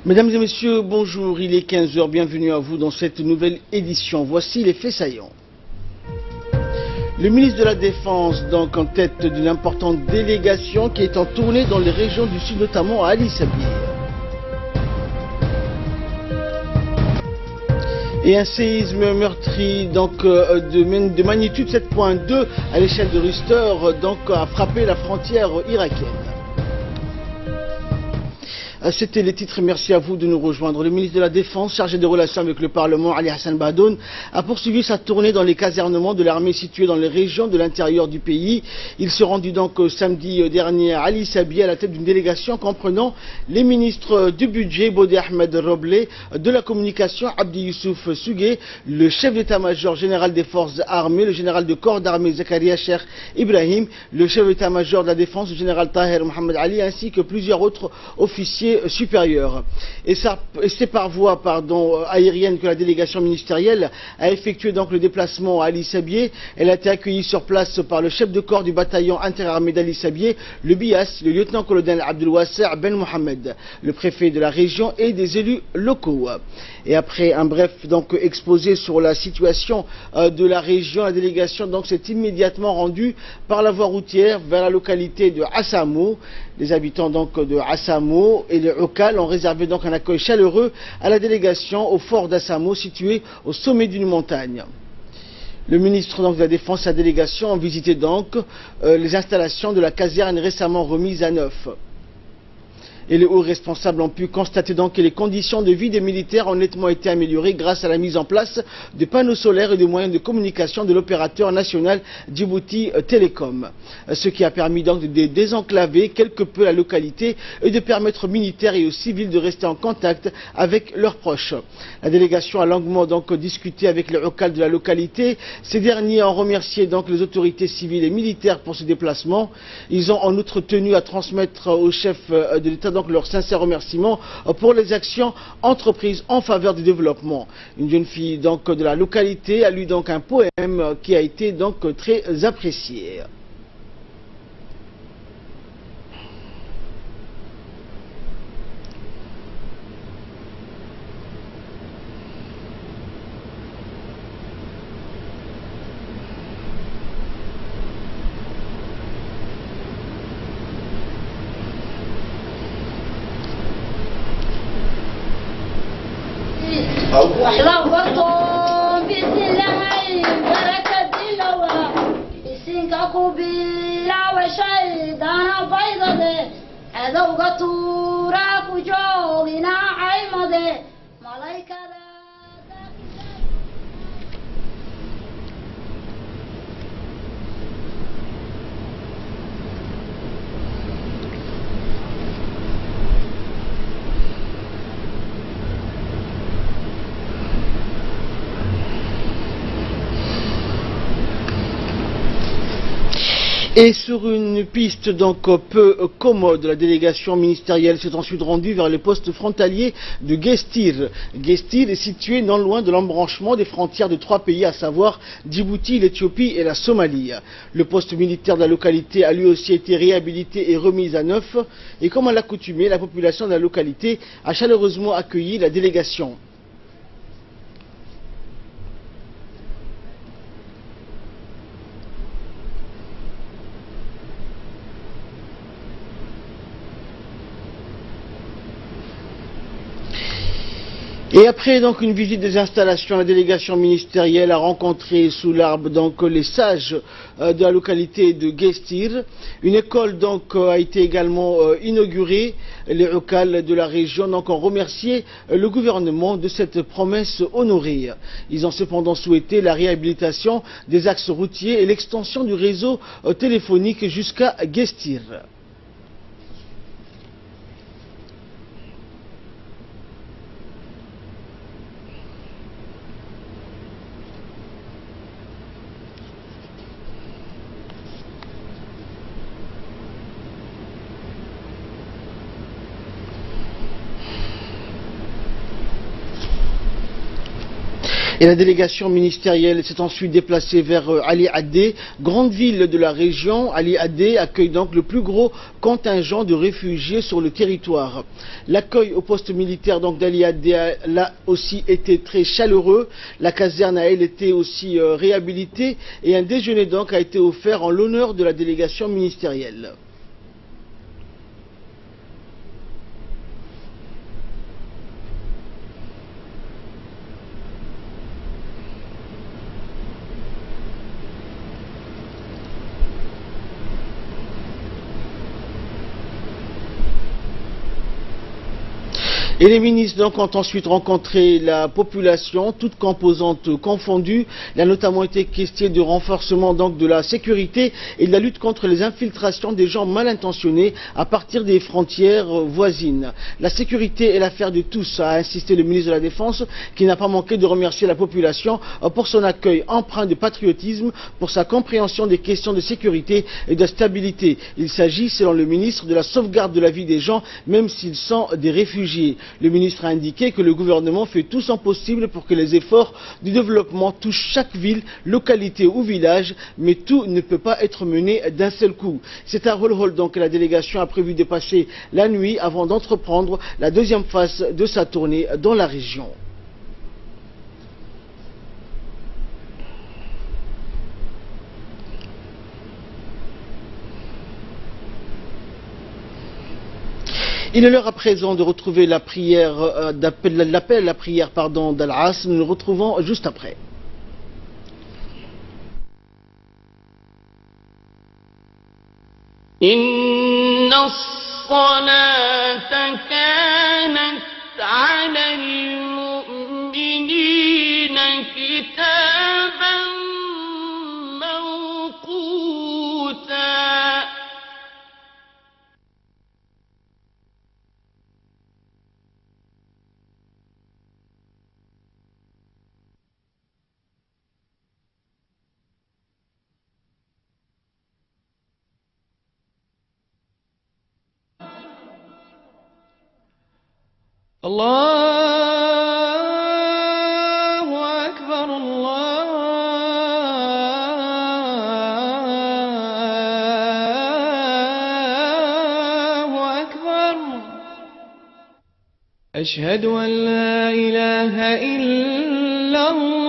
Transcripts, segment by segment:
Mesdames et messieurs, bonjour, il est 15 h, bienvenue à vous dans cette nouvelle édition. Voici les faits saillants. Le ministre de la Défense, donc en tête d'une importante délégation qui est en tournée dans les régions du Sud, notamment à Ali Sabir. Et un séisme meurtri donc, de magnitude 7.2 à l'échelle de Richter donc, a frappé la frontière irakienne. C'était les titres, merci à vous de nous rejoindre. Le ministre de la Défense, chargé des relations avec le Parlement, Ali Hassan Bahdoun, a poursuivi sa tournée dans les casernements de l'armée situées dans les régions de l'intérieur du pays. Il se rendit donc samedi dernier à Ali Sabi à la tête d'une délégation comprenant les ministres du budget, Bodé Ahmed Roblé, de la communication, Abdi Youssouf Sougué, le chef d'état-major général des forces armées, le général de corps d'armée Zakaria Cheikh Ibrahim, le chef d'état-major de la défense, le général Taher Mohamed Ali, ainsi que plusieurs autres officiers supérieurs. Et c'est par voie aérienne que la délégation ministérielle a effectué donc le déplacement à Ali Sabieh. Elle a été accueillie sur place par le chef de corps du bataillon interarmé d'Ali Sabieh, le BIAS, le lieutenant-colonel Abdelwasser Ben Mohamed, le préfet de la région et des élus locaux. Et après un bref donc exposé sur la situation de la région, la délégation donc s'est immédiatement rendue par la voie routière vers la localité de Assamo. Les habitants donc de Assamo et le Okal ont réservé donc un accueil chaleureux à la délégation au fort d'Assamo situé au sommet d'une montagne. Le ministre donc, de la Défense et la délégation ont visité donc les installations de la caserne récemment remise à neuf. Et les hauts responsables ont pu constater donc que les conditions de vie des militaires ont nettement été améliorées grâce à la mise en place de panneaux solaires et de moyens de communication de l'opérateur national Djibouti Télécom. Ce qui a permis donc de désenclaver quelque peu la localité et de permettre aux militaires et aux civils de rester en contact avec leurs proches. La délégation a longuement donc discuté avec les locales de la localité. Ces derniers ont remercié donc les autorités civiles et militaires pour ce déplacement. Ils ont en outre tenu à transmettre au chef de l'État donc leurs sincères remerciements pour les actions entreprises en faveur du développement. Une jeune fille donc de la localité a lu donc un poème qui a été donc très apprécié. وحلوتهم بسم الله بركة الله بسنك قبيلة وشيطان بيضة هذا وقطورك وجوغنا عيمضة ملايكة. Et sur une piste donc peu commode, la délégation ministérielle s'est ensuite rendue vers le poste frontalier de Guestir. Guestir est situé non loin de l'embranchement des frontières de trois pays, à savoir Djibouti, l'Éthiopie et la Somalie. Le poste militaire de la localité a lui aussi été réhabilité et remis à neuf. Et comme à l'accoutumée, la population de la localité a chaleureusement accueilli la délégation. Et après donc une visite des installations, la délégation ministérielle a rencontré sous l'arbre donc les sages de la localité de Guestir. Une école donc a été également inaugurée. Les locales de la région donc ont remercié le gouvernement de cette promesse honorée. Ils ont cependant souhaité la réhabilitation des axes routiers et l'extension du réseau téléphonique jusqu'à Guestir. Et la délégation ministérielle s'est ensuite déplacée vers Ali Adé, grande ville de la région. Ali Adé accueille donc le plus gros contingent de réfugiés sur le territoire. L'accueil au poste militaire d'Ali Adé a là aussi été très chaleureux. La caserne a elle été aussi réhabilitée et un déjeuner donc a été offert en l'honneur de la délégation ministérielle. Et les ministres donc ont ensuite rencontré la population, toutes composantes confondues. Il a notamment été question de renforcement donc de la sécurité et de la lutte contre les infiltrations des gens mal intentionnés à partir des frontières voisines. La sécurité est l'affaire de tous, a insisté le ministre de la Défense, qui n'a pas manqué de remercier la population pour son accueil empreint de patriotisme, pour sa compréhension des questions de sécurité et de stabilité. Il s'agit, selon le ministre, de la sauvegarde de la vie des gens, même s'ils sont des réfugiés. Le ministre a indiqué que le gouvernement fait tout son possible pour que les efforts du développement touchent chaque ville, localité ou village, mais tout ne peut pas être mené d'un seul coup. C'est à Holhol donc que la délégation a prévu de passer la nuit avant d'entreprendre la deuxième phase de sa tournée dans la région. Il est l'heure à présent de retrouver la prière l'appel à la prière d'Al-Asr. Nous nous retrouvons juste après. Inna as-salata kanat 'ala al-mu'minina kitaban mawquta. Allahu Akbar, Allahu Akbar. Ashhadu an la ilaha illallah.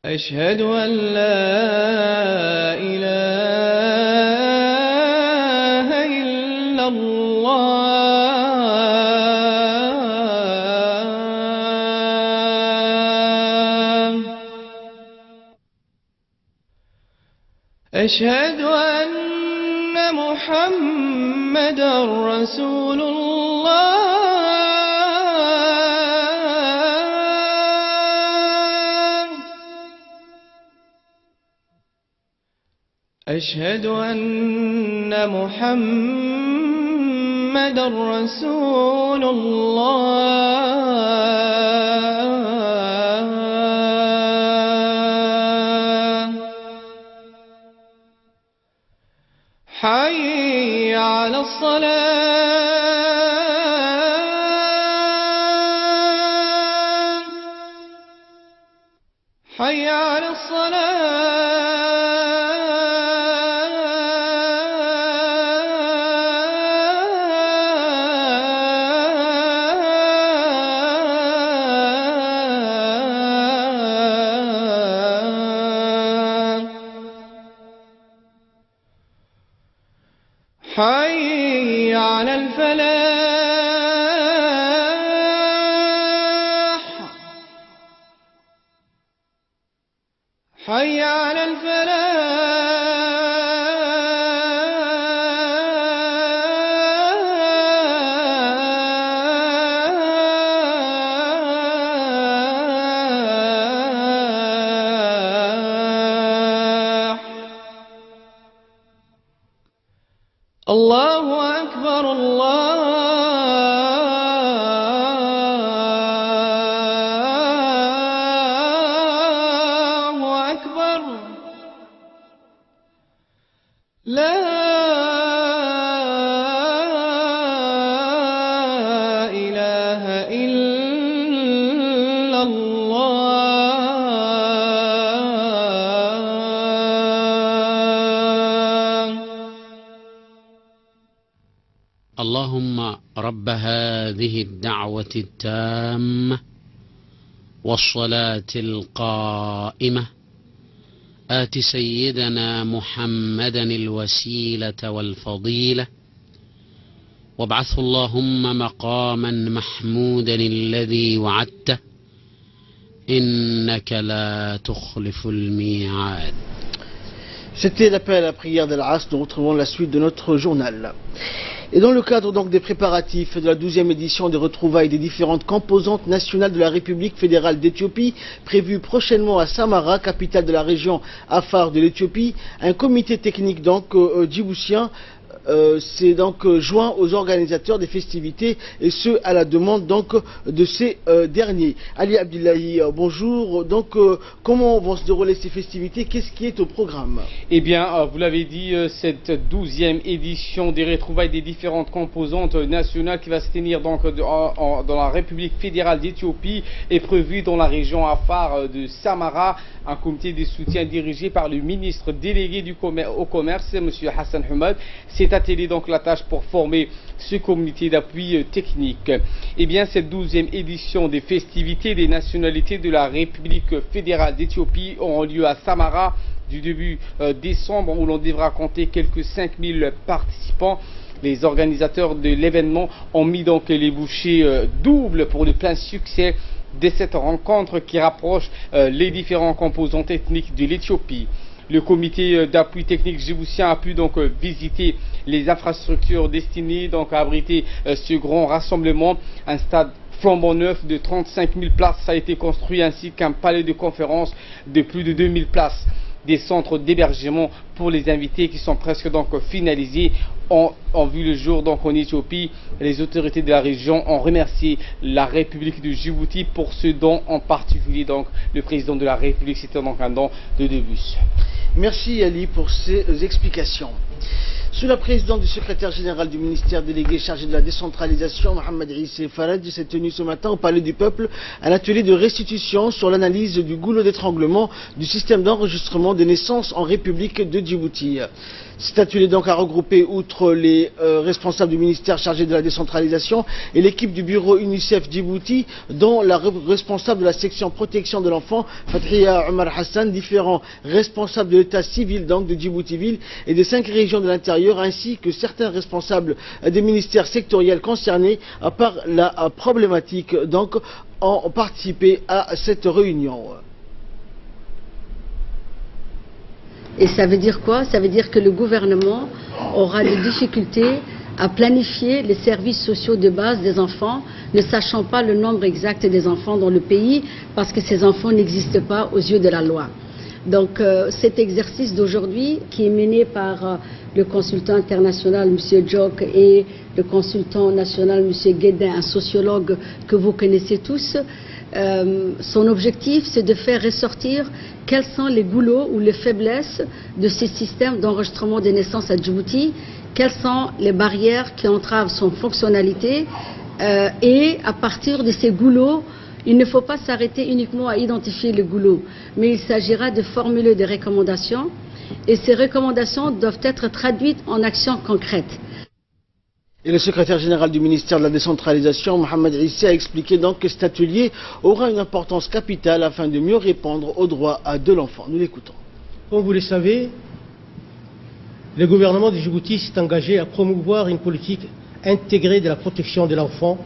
Ashhadu an la ilaha أشهد أن محمدًا رسول الله. أشهد أن محمدًا رسول الله. حي على الصلاة. حي على حي على الفلاح. حي على الفلاح. الله أكبر، الله أكبر. لا اللهم رب هذه الدعوة التامة والصلاة القائمة آت سيدنا محمدا الوسيلة والفضيلة وابعثه اللهم مقاما محمودا الذي وعدته إنك لا تخلف الميعاد. C'était l'appel à la prière d'Al-Asr. Nous retrouvons la suite de notre journal. Et dans le cadre donc des préparatifs de la 12e édition des retrouvailles des différentes composantes nationales de la République fédérale d'Éthiopie, prévue prochainement à Samara, capitale de la région Afar de l'Éthiopie, un comité technique donc djiboutien s'est donc joint aux organisateurs des festivités, et ce à la demande donc de ces derniers. Ali Abdullahi, bonjour. Donc comment vont se dérouler ces festivités? Qu'est-ce qui est au programme? Eh bien, vous l'avez dit, cette 12e édition des retrouvailles des différentes composantes nationales qui va se tenir donc dans la République fédérale d'Éthiopie est prévue dans la région Afar de Samara. Un comité de soutien dirigé par le ministre délégué au commerce, M. Hassan Hamad, s'est attelé donc la tâche pour former ce comité d'appui technique. Eh bien, cette 12e édition des festivités des nationalités de la République fédérale d'Éthiopie auront lieu à Samara du début décembre, où l'on devra compter quelques 5000 participants. Les organisateurs de l'événement ont mis donc les bouchées doubles pour le plein succès de cette rencontre qui rapproche les différents composantes ethniques de l'Éthiopie. Le comité d'appui technique djiboutien a pu donc visiter les infrastructures destinées donc à abriter ce grand rassemblement. Un stade flambant neuf de 35 000 places a été construit, ainsi qu'un palais de conférence de plus de 2000 places. Des centres d'hébergement pour les invités qui sont presque donc finalisés ont vu le jour donc en Éthiopie. Les autorités de la région ont remercié la République de Djibouti pour ce don, en particulier donc le président de la République. C'était donc un don de 2 bus. Merci Ali pour ces explications. Sous la présidence du secrétaire général du ministère délégué chargé de la décentralisation, Mohamed Issa Faraj, s'est tenu ce matin au Palais du Peuple un atelier de restitution sur l'analyse du goulot d'étranglement du système d'enregistrement des naissances en République de Djibouti. Cet atelier donc a regroupé, outre les responsables du ministère chargé de la décentralisation et l'équipe du bureau UNICEF Djibouti, dont la responsable de la section protection de l'enfant, Fathia Omar Hassan, différents responsables de l'état civil donc de Djibouti-Ville et des 5 régions de l'intérieur, ainsi que certains responsables des ministères sectoriels concernés par la problématique, donc ont participé à cette réunion. Et ça veut dire quoi? Ça veut dire que le gouvernement aura des difficultés à planifier les services sociaux de base des enfants, ne sachant pas le nombre exact des enfants dans le pays, parce que ces enfants n'existent pas aux yeux de la loi. Donc cet exercice d'aujourd'hui, qui est mené par le consultant international M. Djok et le consultant national M. Guédin, un sociologue que vous connaissez tous, son objectif, c'est de faire ressortir quels sont les goulots ou les faiblesses de ces systèmes d'enregistrement des naissances à Djibouti, quelles sont les barrières qui entravent son fonctionnalité, et à partir de ces goulots, il ne faut pas s'arrêter uniquement à identifier les goulots, mais il s'agira de formuler des recommandations, et ces recommandations doivent être traduites en actions concrètes. Et le secrétaire général du ministère de la décentralisation, Mohamed Issa, a expliqué donc que cet atelier aura une importance capitale afin de mieux répondre aux droits de l'enfant. Nous l'écoutons. Comme vous le savez, le gouvernement de Djibouti s'est engagé à promouvoir une politique intégrée de la protection de l'enfant,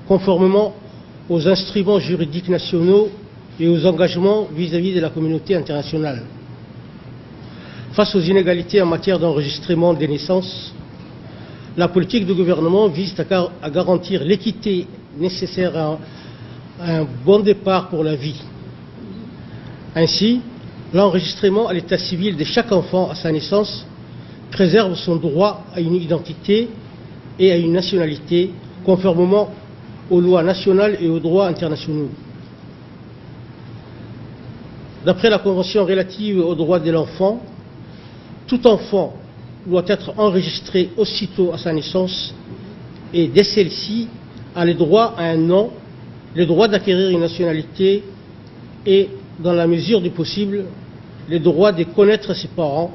conformément aux instruments juridiques nationaux et aux engagements vis-à-vis de la communauté internationale. Face aux inégalités en matière d'enregistrement des naissances, la politique du gouvernement vise à garantir l'équité nécessaire à un bon départ pour la vie. Ainsi, l'enregistrement à l'état civil de chaque enfant à sa naissance préserve son droit à une identité et à une nationalité, conformément aux lois nationales et aux droits internationaux. D'après la Convention relative aux droits de l'enfant, tout enfant doit être enregistré aussitôt à sa naissance, et dès celle-ci a le droit à un nom, le droit d'acquérir une nationalité et, dans la mesure du possible, le droit de connaître ses parents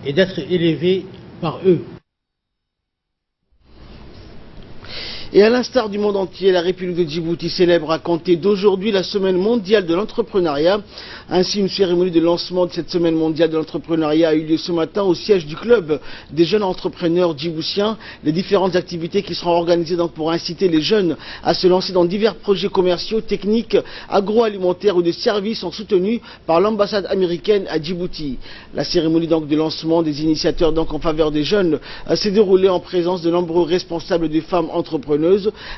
et d'être élevé par eux. Et à l'instar du monde entier, la République de Djibouti célèbre à compter d'aujourd'hui la semaine mondiale de l'entrepreneuriat. Ainsi, une cérémonie de lancement de cette semaine mondiale de l'entrepreneuriat a eu lieu ce matin au siège du club des jeunes entrepreneurs djiboutiens. Les différentes activités qui seront organisées donc pour inciter les jeunes à se lancer dans divers projets commerciaux, techniques, agroalimentaires ou de services sont soutenus par l'ambassade américaine à Djibouti. La cérémonie donc de lancement des initiateurs donc en faveur des jeunes s'est déroulée en présence de nombreux responsables des femmes entrepreneuses.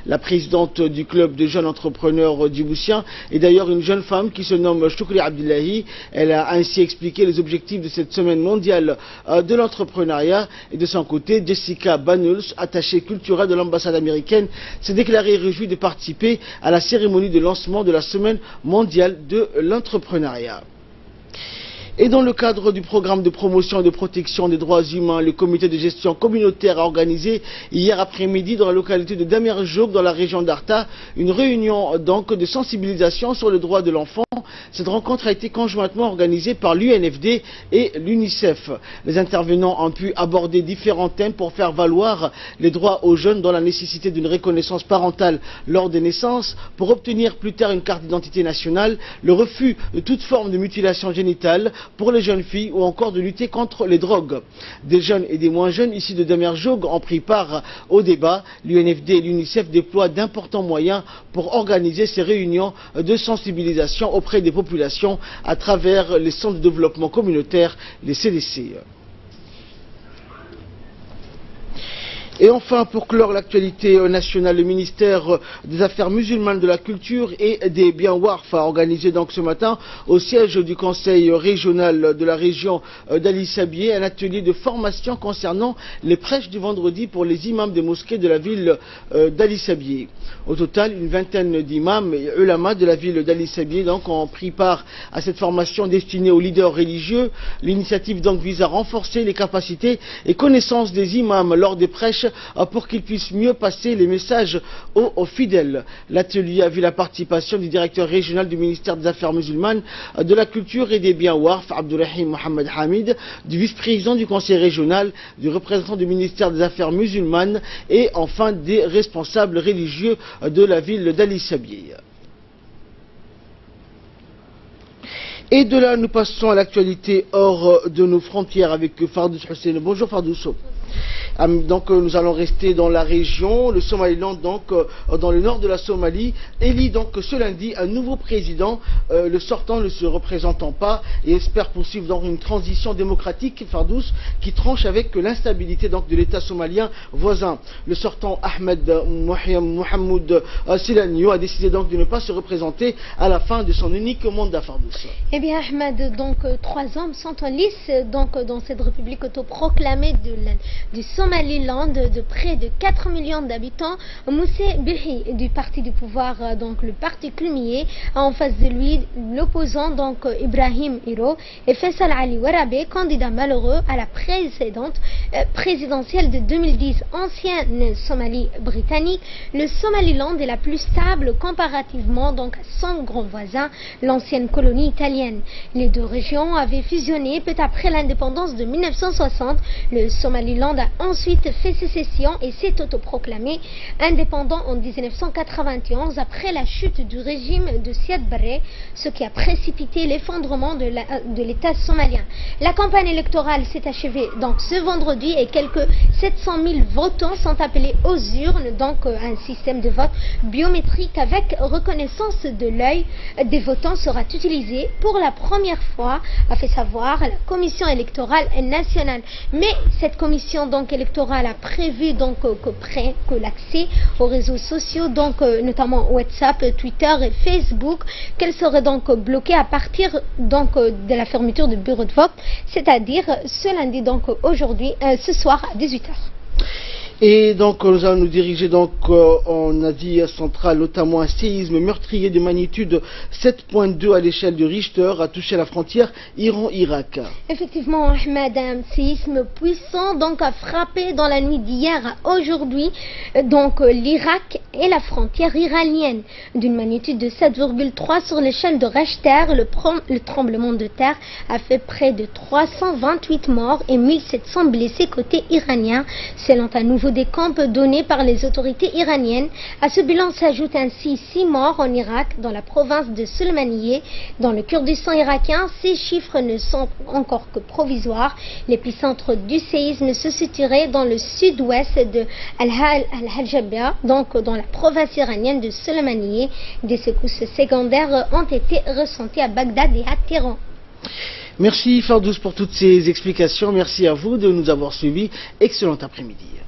La présidente du club de jeunes entrepreneurs djiboutiens est d'ailleurs une jeune femme qui se nomme Choukri Abdullahi. Elle a ainsi expliqué les objectifs de cette semaine mondiale de l'entrepreneuriat. Et de son côté, Jessica Banuls, attachée culturelle de l'ambassade américaine, s'est déclarée réjouie de participer à la cérémonie de lancement de la semaine mondiale de l'entrepreneuriat. Et dans le cadre du programme de promotion et de protection des droits humains, le comité de gestion communautaire a organisé hier après-midi dans la localité de Damerjouk, dans la région d'Arta, une réunion donc de sensibilisation sur le droit de l'enfant. Cette rencontre a été conjointement organisée par l'UNFD et l'UNICEF. Les intervenants ont pu aborder différents thèmes pour faire valoir les droits aux jeunes, dont la nécessité d'une reconnaissance parentale lors des naissances, pour obtenir plus tard une carte d'identité nationale, le refus de toute forme de mutilation génitale pour les jeunes filles ou encore de lutter contre les drogues. Des jeunes et des moins jeunes ici de Damerjouk ont pris part au débat. L'UNFD et l'UNICEF déploient d'importants moyens pour organiser ces réunions de sensibilisation auprès des populations à travers les centres de développement communautaire, les CDC. Et enfin, pour clore l'actualité nationale, le ministère des Affaires musulmanes, de la Culture et des Biens Warf a organisé donc ce matin au siège du conseil régional de la région d'Ali Sabié un atelier de formation concernant les prêches du vendredi pour les imams des mosquées de la ville d'Ali Sabié. Au total, une vingtaine d'imams et ulama de la ville d'Ali Sabié donc ont pris part à cette formation destinée aux leaders religieux. L'initiative donc vise à renforcer les capacités et connaissances des imams lors des prêches pour qu'ils puissent mieux passer les messages aux fidèles. L'atelier a vu la participation du directeur régional du ministère des Affaires musulmanes, de la Culture et des Biens Warf, Abdurrahim Mohamed Hamid, du vice-président du conseil régional, du représentant du ministère des Affaires musulmanes et enfin des responsables religieux de la ville d'Ali Sabié. Et de là, nous passons à l'actualité hors de nos frontières avec Fardous Hussein. Bonjour Fardous. Donc nous allons rester dans la région, le Somaliland donc dans le nord de la Somalie, élit donc ce lundi un nouveau président, le sortant ne se représentant pas et espère poursuivre dans une transition démocratique, Fardous, qui tranche avec l'instabilité donc de l'État somalien voisin. Le sortant Ahmed Mohamed Silanio a décidé donc de ne pas se représenter à la fin de son unique mandat, Fardous. Eh bien Ahmed, donc 3 hommes sont en lice donc dans cette république autoproclamée du Somaliland de près de 4 millions d'habitants. Moussé Bihi du parti du pouvoir, donc le parti Kulmiye, a en face de lui l'opposant donc Ibrahim Hiro et Faisal Ali Warabe, candidat malheureux à la précédente présidentielle de 2010. Ancienne Somalie britannique, le Somaliland est la plus stable comparativement donc à son grand voisin, l'ancienne colonie italienne. Les deux régions avaient fusionné peu après l'indépendance de 1960. Le Somaliland a ensuite fait sécession et s'est autoproclamé indépendant en 1991 après la chute du régime de Siad Barre, ce qui a précipité l'effondrement de l'État somalien. La campagne électorale s'est achevée donc ce vendredi et quelques 700 000 votants sont appelés aux urnes, donc un système de vote biométrique avec reconnaissance de l'œil des votants sera utilisé pour la première fois, a fait savoir la commission électorale nationale. Mais cette commission donc électorale a prévu donc que l'accès aux réseaux sociaux, donc notamment WhatsApp, Twitter et Facebook, qu'elle serait donc bloquée à partir donc de la fermeture du bureau de vote, c'est-à-dire ce lundi, donc aujourd'hui, ce soir à 18h. Et donc nous allons nous diriger donc en Asie centrale, notamment un séisme meurtrier de magnitude 7.2 à l'échelle de Richter a touché la frontière Iran-Irak. Effectivement, Ahmed, un séisme puissant donc a frappé dans la nuit d'hier à aujourd'hui donc l'Irak et la frontière iranienne d'une magnitude de 7,3 sur l'échelle de Richter. Le tremblement de terre a fait près de 328 morts et 1700 blessés côté iranien, selon un nouveau des camps donnés par les autorités iraniennes. À ce bilan s'ajoutent ainsi 6 morts en Irak, dans la province de Sulaymaniyeh, dans le Kurdistan irakien. Ces chiffres ne sont encore que provisoires. L'épicentre du séisme se situerait dans le sud-ouest de Al-Hajjabia, donc dans la province iranienne de Sulaymaniyeh. Des secousses secondaires ont été ressenties à Bagdad et à Téhéran. Merci Fardous pour toutes ces explications. Merci à vous de nous avoir suivis. Excellent après-midi.